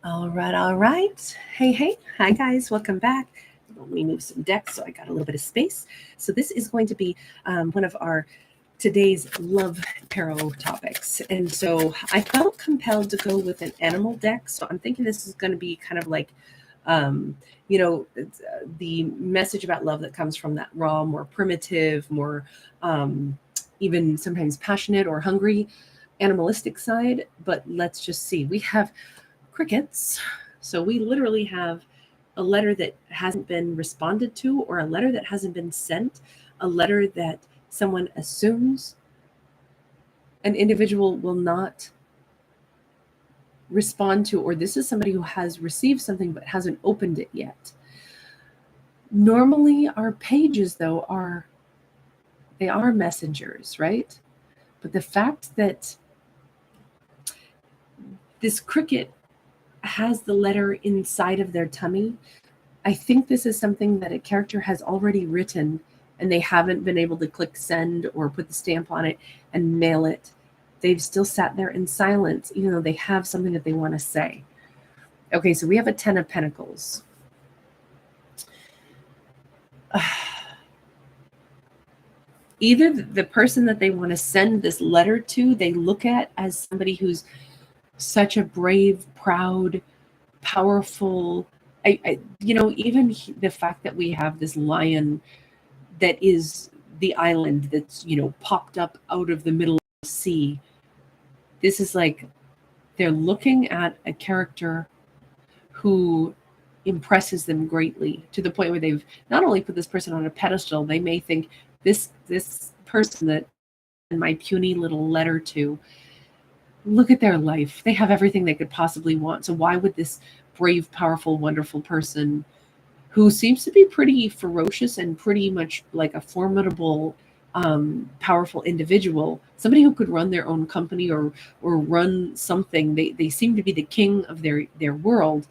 All right, all right. Hey, hi guys, welcome back. Let me move some decks so I got a little bit of space. So this is going to be one of our today's love tarot topics. And so I felt compelled to go with an animal deck. So I'm thinking this is going to be kind of like, the message about love that comes from that raw, more primitive, more even sometimes passionate or hungry animalistic side. But let's just see. We have crickets. So we literally have a letter that hasn't been responded to, or a letter that hasn't been sent, a letter that someone assumes an individual will not respond to, or this is somebody who has received something but hasn't opened it yet. Normally our pages though are messengers, right? But the fact that this cricket has the letter inside of their tummy, I think this is something that a character has already written and they haven't been able to click send or put the stamp on it and mail it. They've still sat there in silence, even though they have something that they want to say. Okay, so we have a 10 of Pentacles. Either the person that they want to send this letter to, they look at as somebody who's such a brave, proud, powerful. Even the fact that we have this lion that is the island that's popped up out of the middle of the sea. This is like they're looking at a character who impresses them greatly, to the point where they've not only put this person on a pedestal, they may think this person that in my puny little letter to, look at their life, they have everything they could possibly want, so why would this brave, powerful, wonderful person who seems to be pretty ferocious and pretty much like a formidable, powerful individual, somebody who could run their own company or run something. They seem to be the king of their world,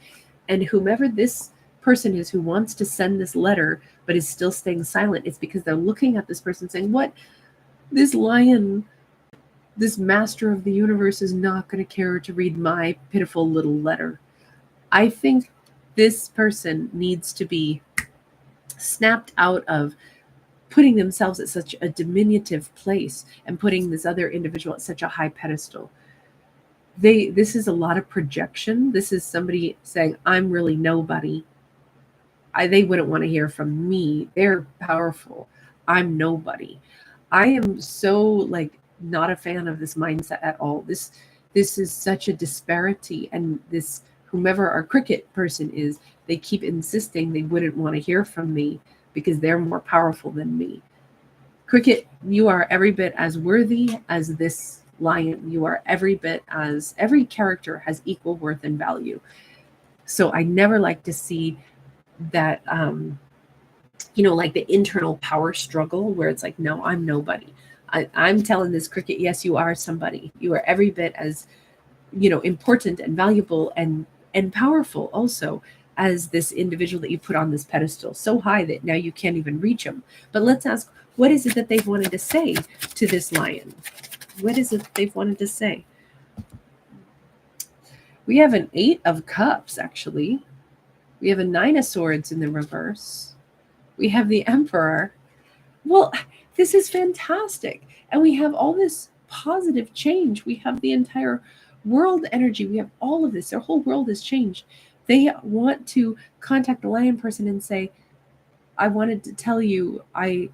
and whomever this person is who wants to send this letter but is still staying silent, it's because they're looking at this person saying, "What? This lion, this master of the universe, is not going to care to read my pitiful little letter." I think this person needs to be snapped out of putting themselves at such a diminutive place and putting this other individual at such a high pedestal. This is a lot of projection. This is somebody saying, "I'm really nobody. They wouldn't want to hear from me. They're powerful. I'm nobody." I am so like not a fan of this mindset at all. This is such a disparity, and this whomever our cricket person is, they keep insisting they wouldn't want to hear from me because they're more powerful than me. Cricket, you are every bit as worthy as this lion. You are every character has equal worth and value. So I never like to see that, like the internal power struggle where it's like, no, I'm nobody. I'm telling this cricket, yes, you are somebody. You are every bit as, important and valuable and powerful also as this individual that you put on this pedestal so high that now you can't even reach them. But let's ask, what is it that they've wanted to say to this lion? What is it they've wanted to say? We have an 8 of Cups, actually. We have a 9 of Swords in the reverse. We have the Emperor. Well, this is fantastic. And we have all this positive change. We have the entire world energy. We have all of this. Their whole world has changed. They want to contact the lion person and say, "I wanted to tell you, I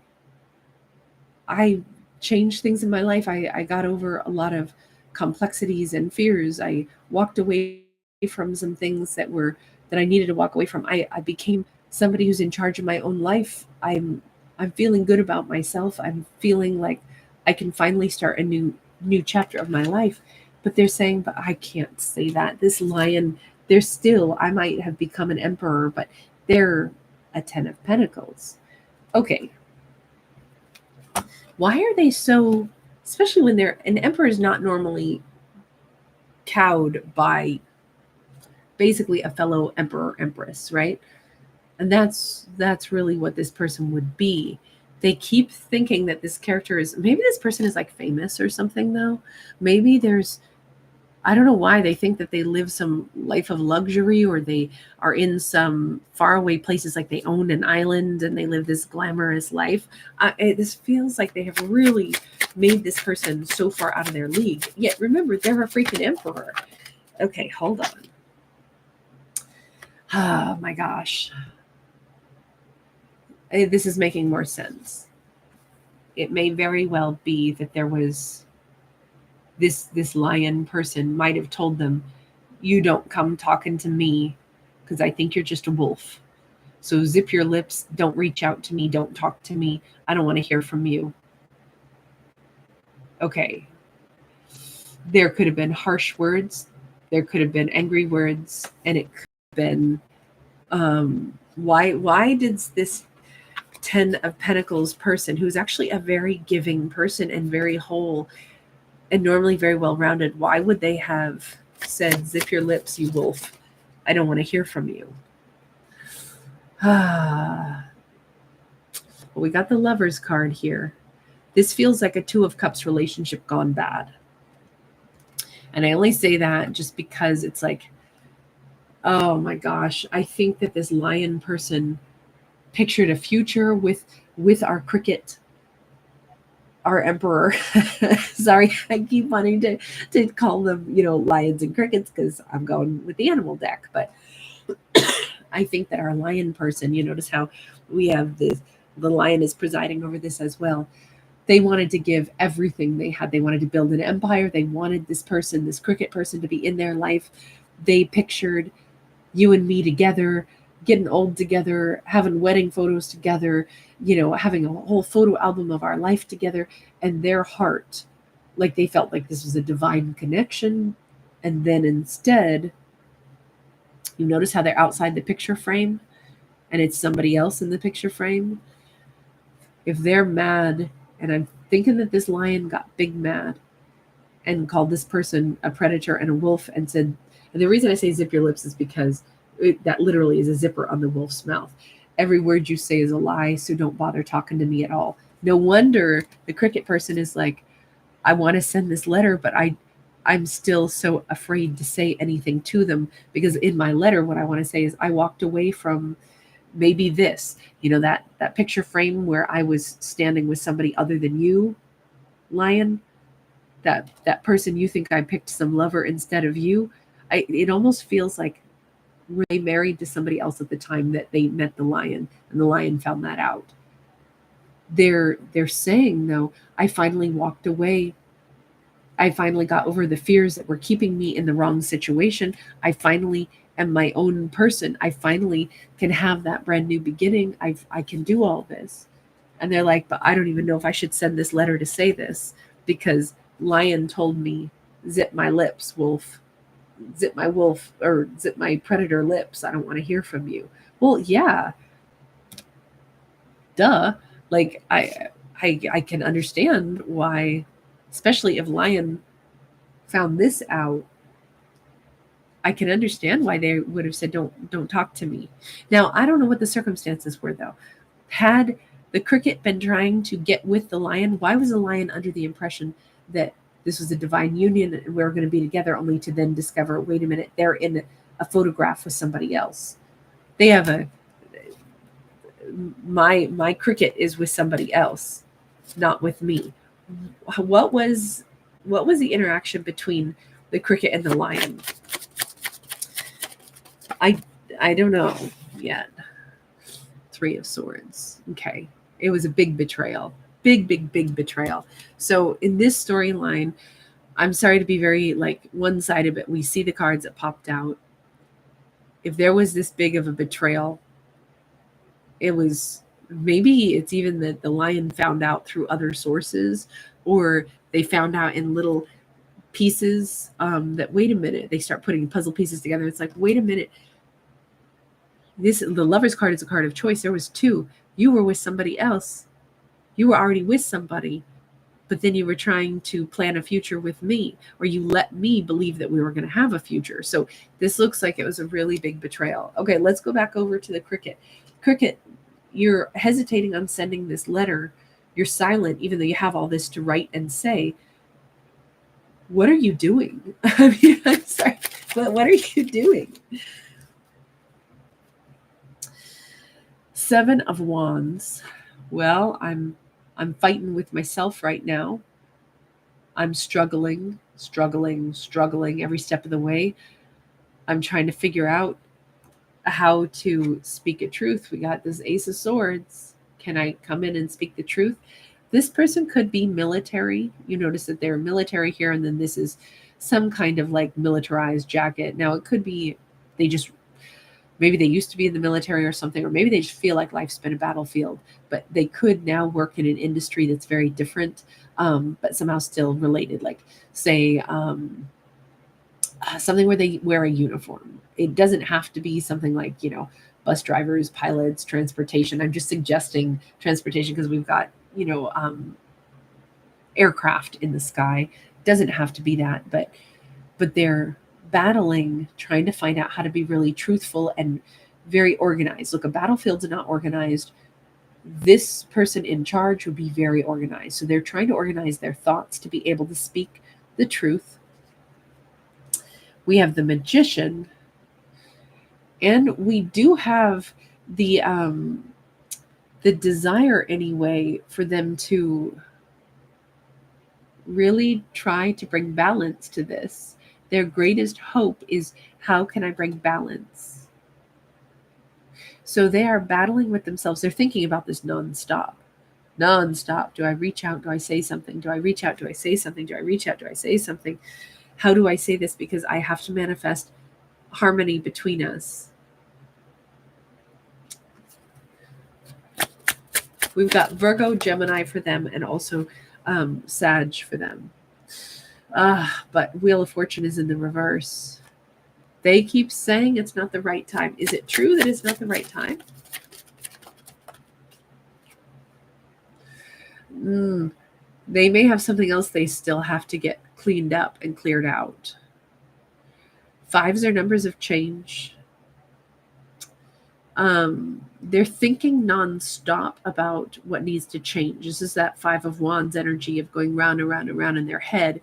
changed things in my life. I got over a lot of complexities and fears. I walked away from some things that I needed to walk away from. I became somebody who's in charge of my own life. I'm feeling good about myself. I'm feeling like I can finally start a new chapter of my life." But they're saying, "But I can't say that. This lion, I might have become an emperor, but they're a 10 of Pentacles." Okay. Why are they so, especially when an emperor is not normally cowed by basically a fellow emperor, empress, right? And that's really what this person would be. They keep thinking that this character is, maybe this person is like famous or something though. Maybe there's I don't know why they think that they live some life of luxury, or they are in some faraway places, like they own an island and they live this glamorous life. This feels like they have really made this person so far out of their league. Yet remember, they're a freaking emperor. Okay, hold on. Oh my gosh. This is making more sense. It may very well be that there was this lion person might have told them, you don't come talking to me because I think you're just a wolf. So zip your lips, don't reach out to me, don't talk to me. I don't want to hear from you. Okay. There could have been harsh words, there could have been angry words, and it could have been why did this 10 of Pentacles person, who's actually a very giving person and very whole and normally very well-rounded, why would they have said, zip your lips, you wolf, I don't want to hear from you? Well, we got the Lovers card here. This feels like a Two of Cups relationship gone bad. And I only say that just because it's like, oh my gosh, I think that this lion person pictured a future with our cricket, our emperor. Sorry, I keep wanting to call them, lions and crickets because I'm going with the animal deck. But I think that our lion person, you notice how we have the lion is presiding over this as well. They wanted to give everything they had. They wanted to build an empire. They wanted this person, this cricket person, to be in their life. They pictured you and me together, getting old together, having wedding photos together, having a whole photo album of our life together. And their heart, like they felt like this was a divine connection. And then instead, you notice how they're outside the picture frame and it's somebody else in the picture frame. If they're mad, and I'm thinking that this lion got big mad and called this person a predator and a wolf and said, and the reason I say zip your lips is because that literally is a zipper on the wolf's mouth. Every word you say is a lie, so don't bother talking to me at all. No wonder the cricket person is like, I want to send this letter, but I'm still so afraid to say anything to them, because in my letter, what I want to say is I walked away from maybe this, that picture frame where I was standing with somebody other than you, lion, that person you think I picked some lover instead of you. It almost feels like, were they married to somebody else at the time that they met the lion, and the lion found that out? They're saying, though, I finally walked away. I finally got over the fears that were keeping me in the wrong situation. I finally am my own person. I finally can have that brand new beginning. I can do all this. And they're like, but I don't even know if I should send this letter to say this, because lion told me, zip my lips, wolf. Zip my wolf, or zip my predator lips. I don't want to hear from you. Well, yeah. Duh. Like I can understand why, especially if lion found this out, I can understand why they would have said, don't talk to me. Now, I don't know what the circumstances were, though. Had the cricket been trying to get with the lion, why was the lion under the impression that this was a divine union and we were going to be together, only to then discover, wait a minute, they're in a photograph with somebody else? They have my cricket is with somebody else, not with me. What was the interaction between the cricket and the lion? I don't know yet. Three of Swords. Okay. It was a big betrayal. Big betrayal. So in this storyline, I'm sorry to be very one-sided, but we see the cards that popped out. If there was this big of a betrayal, it was, maybe it's even that the lion found out through other sources, or they found out in little pieces, that, wait a minute, they start putting puzzle pieces together. It's like, wait a minute, the Lover's card is a card of choice. There was two. You were with somebody else. You were already with somebody, but then you were trying to plan a future with me, or you let me believe that we were going to have a future. So this looks like it was a really big betrayal. Okay, let's go back over to the cricket. Cricket, you're hesitating on sending this letter. You're silent, even though you have all this to write and say. what are you doing? I mean, I'm sorry, but what are you doing? Seven of Wands. Well, I'm fighting with myself right now. I'm struggling every step of the way. I'm trying to figure out how to speak a truth. We got this Ace of Swords. Can I come in and speak the truth? This person could be military. You notice that they're military here, and then this is some kind of like militarized jacket. Now, it could be they just maybe they used to be in the military or something, or maybe they just feel like life's been a battlefield, but they could now work in an industry that's very different, but somehow still related. Like, say, something where they wear a uniform. It doesn't have to be something like, bus drivers, pilots, transportation. I'm just suggesting transportation because we've got, aircraft in the sky. It doesn't have to be that, but they're battling, trying to find out how to be really truthful and very organized. Look, a battlefield's not organized. This person in charge would be very organized. So they're trying to organize their thoughts to be able to speak the truth. We have the Magician, and we do have the desire anyway for them to really try to bring balance to this. Their greatest hope is, how can I bring balance? So they are battling with themselves. They're thinking about this nonstop. Nonstop. Do I reach out? Do I say something? Do I reach out? Do I say something? Do I reach out? Do I say something? How do I say this? Because I have to manifest harmony between us. We've got Virgo, Gemini for them, and also Sag for them. But Wheel of Fortune is in the reverse. They keep saying it's not the right time. Is it true that it's not the right time? They may have something else they still have to get cleaned up and cleared out. Fives are numbers of change. They're thinking nonstop about what needs to change. This is that Five of Wands energy of going round and round and round in their head,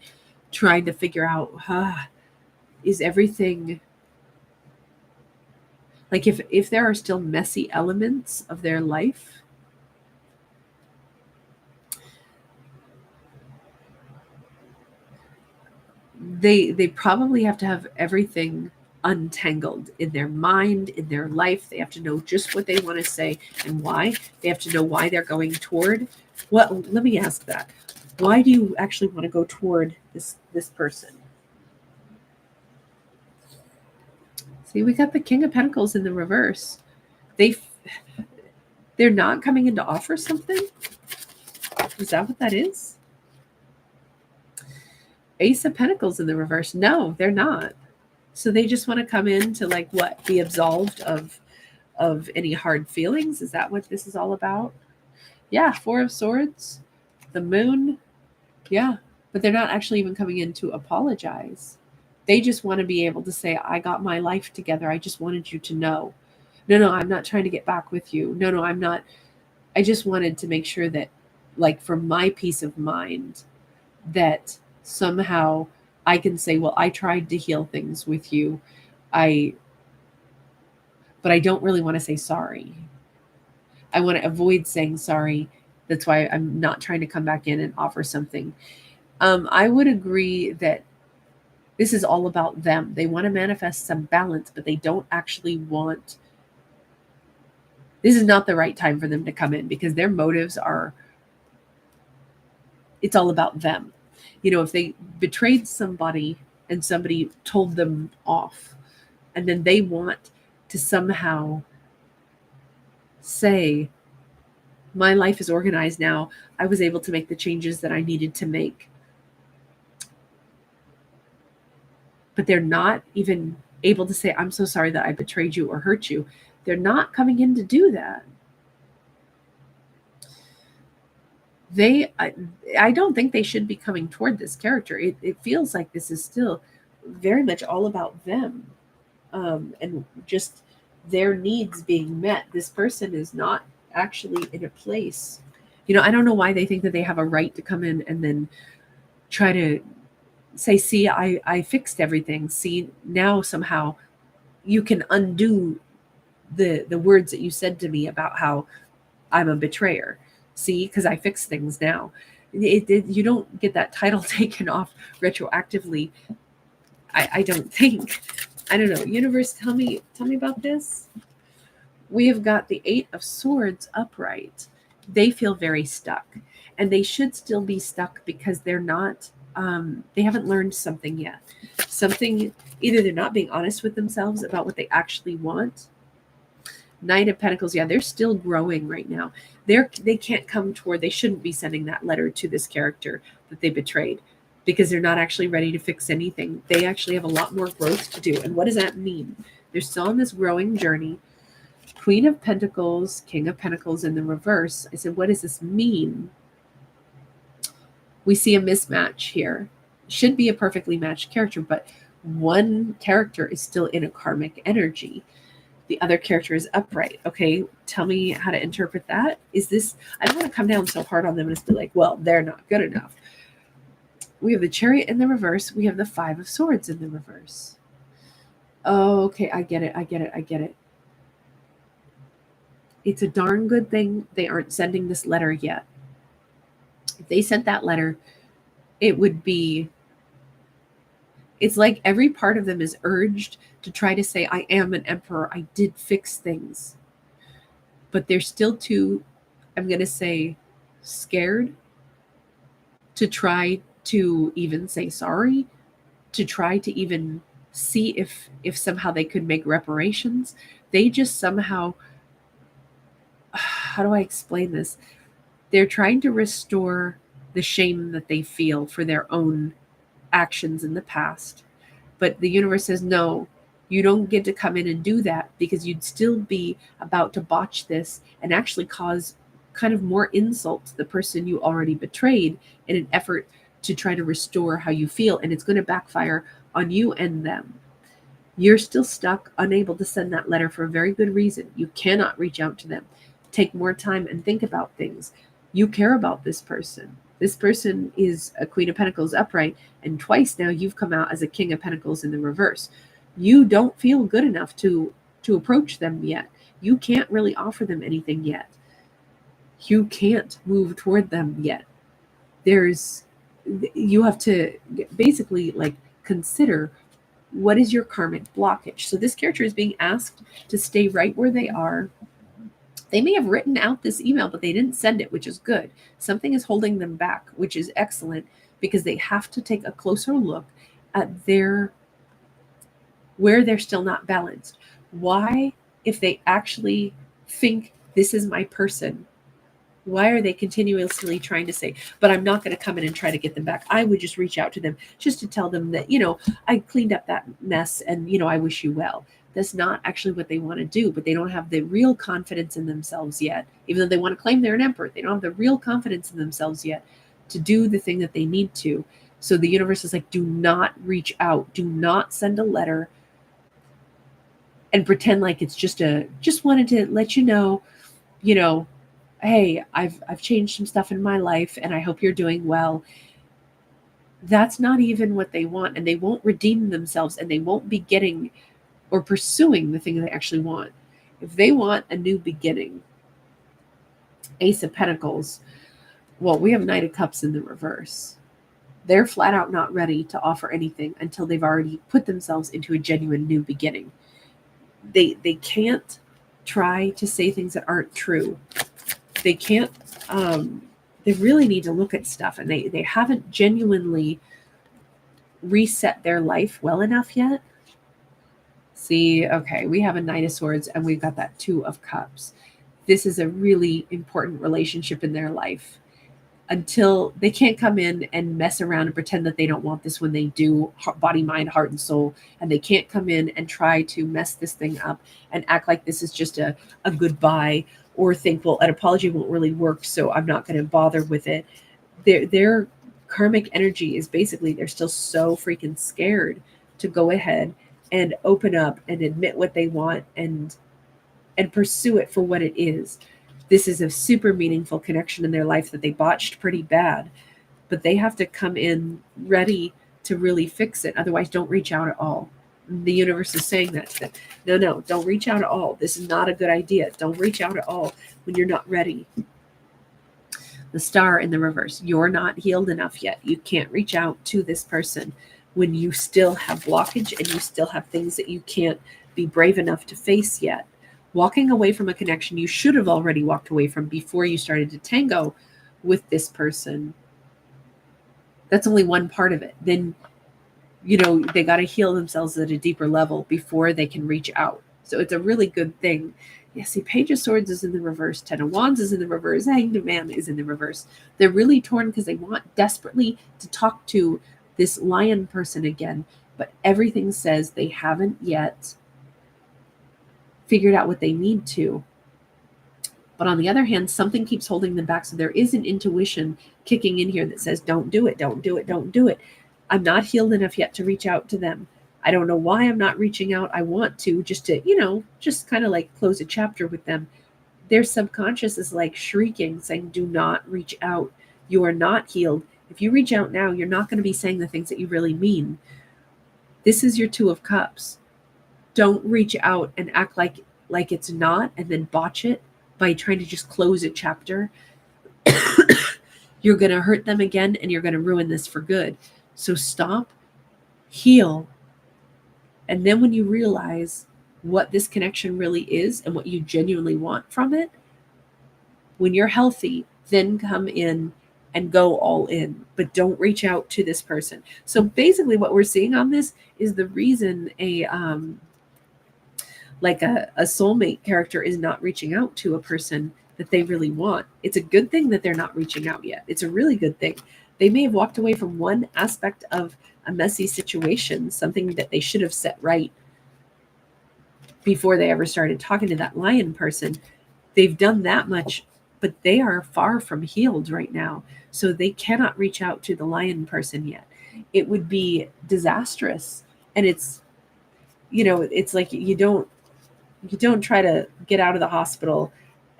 trying to figure out, is everything like, if there are still messy elements of their life, they probably have to have everything untangled in their mind, in their life. They have to know just what they want to say and why. They have to know why they're going toward what. Let me ask that. Why do you actually want to go toward this person? See, we got the King of Pentacles in the reverse. They're not coming in to offer something. Is that what that is? Ace of Pentacles in the reverse. No, they're not. So they just want to come in to, like, what? Be absolved of any hard feelings? Is that what this is all about? Yeah, Four of Swords, the Moon. Yeah, but they're not actually even coming in to apologize. They just want to be able to say, I got my life together. I just wanted you to know. No, I'm not trying to get back with you. No, I'm not. I just wanted to make sure that, like, for my peace of mind, that somehow I can say, well, I tried to heal things with you. But I don't really want to say sorry. I want to avoid saying sorry. That's why I'm not trying to come back in and offer something. I would agree that this is all about them. They want to manifest some balance, but they don't actually want. This is not the right time for them to come in because their motives are. It's all about them. If they betrayed somebody and somebody told them off, and then they want to somehow say, my life is organized now. I was able to make the changes that I needed to make. But they're not even able to say, I'm so sorry that I betrayed you or hurt you. They're not coming in to do that. I don't think they should be coming toward this character. It feels like this is still very much all about them, and just their needs being met. This person is not actually in a place. I don't know why they think that they have a right to come in and then try to say, see, I fixed everything. See, now somehow you can undo the words that you said to me about how I'm a betrayer. See, because I fix things now. You don't get that title taken off retroactively. I don't think. I don't know. Universe, tell me about this. We have got the Eight of Swords upright. They feel very stuck, and they should still be stuck because they're not. They haven't learned something yet. Something, either they're not being honest with themselves about what they actually want. Knight of Pentacles, yeah, they're still growing right now. They can't come toward. They shouldn't be sending that letter to this character that they betrayed because they're not actually ready to fix anything. They actually have a lot more growth to do. And what does that mean? They're still on this growing journey. Queen of Pentacles, King of Pentacles in the reverse. I said, what does this mean? We see a mismatch here. Should be a perfectly matched character, but one character is still in a karmic energy. The other character is upright. Okay, tell me how to interpret that. Is this, I don't want to come down so hard on them and just be like, well, they're not good enough. We have the Chariot in the reverse. We have the Five of Swords in the reverse. Oh, okay, I get it. It's a darn good thing they aren't sending this letter yet. If they sent that letter, it would be, it's like every part of them is urged to try to say, I am an emperor. I did fix things. But they're still too, I'm going to say, scared to try to even say sorry, to try to even see if somehow they could make reparations. They just somehow, how do I explain this? They're trying to restore the shame that they feel for their own actions in the past. But the universe says, no, you don't get to come in and do that because you'd still be about to botch this and actually cause kind of more insult to the person you already betrayed in an effort to try to restore how you feel. And it's going to backfire on you and them. You're still stuck, unable to send that letter for a very good reason. You cannot reach out to them. Take more time and think about things. You care about this person. This person is a Queen of Pentacles upright, and twice now you've come out as a King of Pentacles in the reverse. You don't feel good enough to approach them yet. You can't really offer them anything yet. You can't move toward them yet. You have to basically like consider, what is your karmic blockage? So this character is being asked to stay right where they are. They may have written out this email, but they didn't send it, which is good. Something is holding them back, which is excellent, because they have to take a closer look at where they're still not balanced. Why, if they actually think this is my person, why are they continuously trying to say, but I'm not going to come in and try to get them back? I would just reach out to them just to tell them that, I cleaned up that mess and, I wish you well. That's not actually what they want to do, but they don't have the real confidence in themselves yet. Even though they want to claim they're an emperor, they don't have the real confidence in themselves yet to do the thing that they need to. So the universe is like, do not reach out. Do not send a letter and pretend like it's just wanted to let you know, hey, I've changed some stuff in my life and I hope you're doing well. That's not even what they want, and they won't redeem themselves, and they won't be getting or pursuing the thing they actually want. If they want a new beginning, Ace of Pentacles, well, we have Knight of Cups in the reverse. They're flat out not ready to offer anything until they've already put themselves into a genuine new beginning. They can't try to say things that aren't true. They can't, they really need to look at stuff, and they haven't genuinely reset their life well enough yet. See, okay, we have a Knight of Swords and we've got that Two of Cups. This is a really important relationship in their life. Until they can't come in and mess around and pretend that they don't want this when they do, body, mind, heart, and soul. And they can't come in and try to mess this thing up and act like this is just a goodbye, or think, well, an apology won't really work, so I'm not going to bother with it. Their karmic energy is basically, they're still so freaking scared to go ahead and open up and admit what they want and pursue it for what it is. This is a super meaningful connection in their life that they botched pretty bad, but they have to come in ready to really fix it. Otherwise, don't reach out at all. The universe is saying that no, don't reach out at all. This is not a good idea. Don't reach out at all when you're not ready. The star in the reverse. You're not healed enough yet. You can't reach out to this person when you still have blockage and you still have things that you can't be brave enough to face yet. Walking away from a connection you should have already walked away from before you started to tango with this person. That's only one part of it. Then, they got to heal themselves at a deeper level before they can reach out. So it's a really good thing. Yeah, see, Page of Swords is in the reverse. Ten of Wands is in the reverse. Hanged Man is in the reverse. They're really torn because they want desperately to talk to this lion person again. But everything says they haven't yet figured out what they need to. But on the other hand, something keeps holding them back. So there is an intuition kicking in here that says, don't do it, don't do it, don't do it. I'm not healed enough yet to reach out to them. I don't know why I'm not reaching out. I want to just kind of like close a chapter with them. Their subconscious is like shrieking, saying, do not reach out. You are not healed. If you reach out now, you're not going to be saying the things that you really mean. This is your Two of Cups. Don't reach out and act like it's not and then botch it by trying to just close a chapter. You're going to hurt them again and you're going to ruin this for good. So stop, heal. And then when you realize what this connection really is and what you genuinely want from it, when you're healthy, then come in and go all in, but don't reach out to this person. So basically what we're seeing on this is the reason a soulmate character is not reaching out to a person that they really want. It's a good thing that they're not reaching out yet. It's a really good thing. They may have walked away from one aspect of a messy situation, something that they should have set right before they ever started talking to that lion person. They've done that much, but they are far from healed right now. So they cannot reach out to the lion person yet. It would be disastrous. And it's like you don't try to get out of the hospital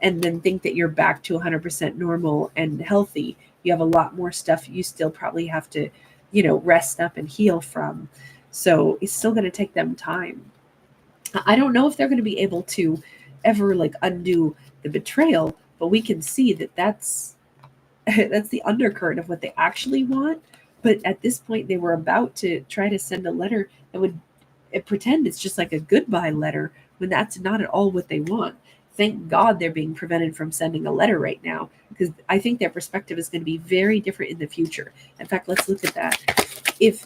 and then think that you're back to 100% normal and healthy. You have a lot more stuff you still probably have to, rest up and heal from. So it's still going to take them time. I don't know if they're going to be able to ever undo the betrayal, but we can see that that's the undercurrent of what they actually want. But at this point, they were about to try to send a letter that would pretend it's just like a goodbye letter when that's not at all what they want. Thank God they're being prevented from sending a letter right now, because I think their perspective is going to be very different in the future. In fact, let's look at that.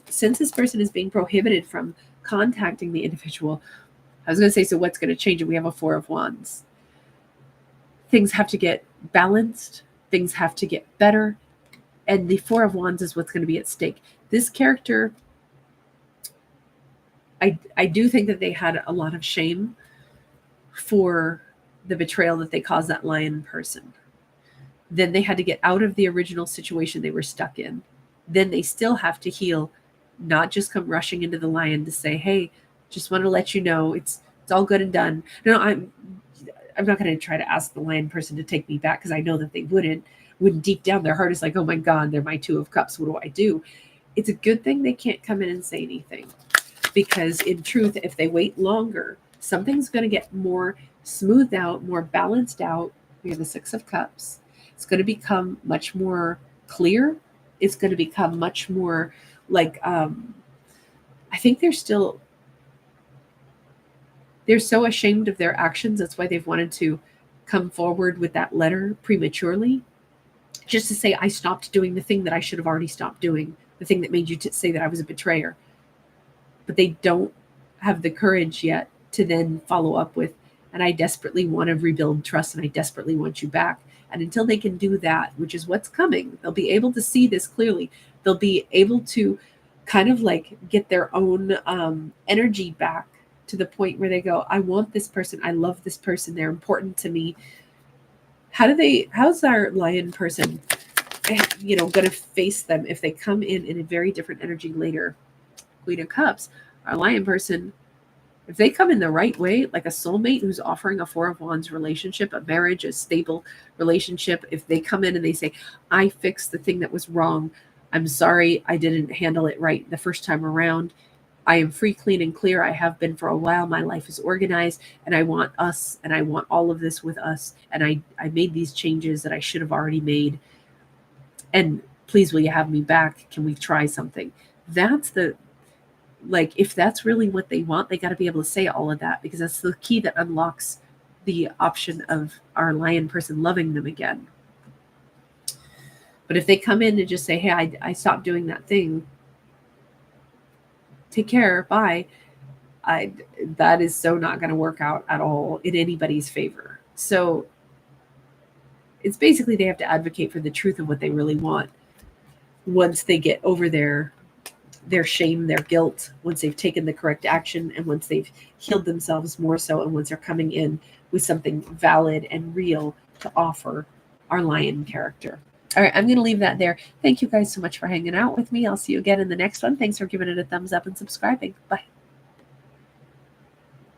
Since this person is being prohibited from contacting the individual, I was going to say, so what's going to change? And we have a Four of Wands. Things have to get balanced. Things have to get better. And the Four of Wands is what's going to be at stake. This character, I do think that they had a lot of shame for the betrayal that they caused that lion person. Then they had to get out of the original situation they were stuck in. Then they still have to heal, not just come rushing into the lion to say, hey, just want to let you know it's all good and done. No, I'm not going to try to ask the lion person to take me back, because I know that they wouldn't. When deep down their heart is like, oh my God, they're my Two of Cups. What do I do? It's a good thing they can't come in and say anything, because in truth, if they wait longer, something's going to get more smoothed out, more balanced out. We have the Six of Cups. It's going to become much more clear. It's going to become much more I think they're so ashamed of their actions. That's why they've wanted to come forward with that letter prematurely, just to say, I stopped doing the thing that I should have already stopped doing, the thing that made you say that I was a betrayer. But they don't have the courage yet to then follow up with, and I desperately want to rebuild trust, and I desperately want you back. And until they can do that, which is what's coming, they'll be able to see this clearly. They'll be able to kind of get their own energy back to the point where they go, I want this person. I love this person. They're important to me. How's our lion person, going to face them if they come in a very different energy later? Queen of Cups, our lion person, if they come in the right way, like a soulmate who's offering a Four of Wands relationship, a marriage, a stable relationship, if they come in and they say, I fixed the thing that was wrong, I'm sorry I didn't handle it right the first time around. I am free, clean, and clear. I have been for a while. My life is organized, and I want us, and I want all of this with us. And I made these changes that I should have already made. And please, will you have me back? Can we try something? That's the, like, if that's really what they want, they got to be able to say all of that, because that's the key that unlocks the option of our lion person loving them again. But if they come in and just say, hey, I stopped doing that thing, take care, bye, that is so not going to work out at all in anybody's favor. So it's basically they have to advocate for the truth of what they really want once they get over their shame, their guilt, once they've taken the correct action, and once they've healed themselves more so, and once they're coming in with something valid and real to offer our lion character. All right, I'm going to leave that there. Thank you guys so much for hanging out with me. I'll see you again in the next one. Thanks for giving it a thumbs up and subscribing. Bye.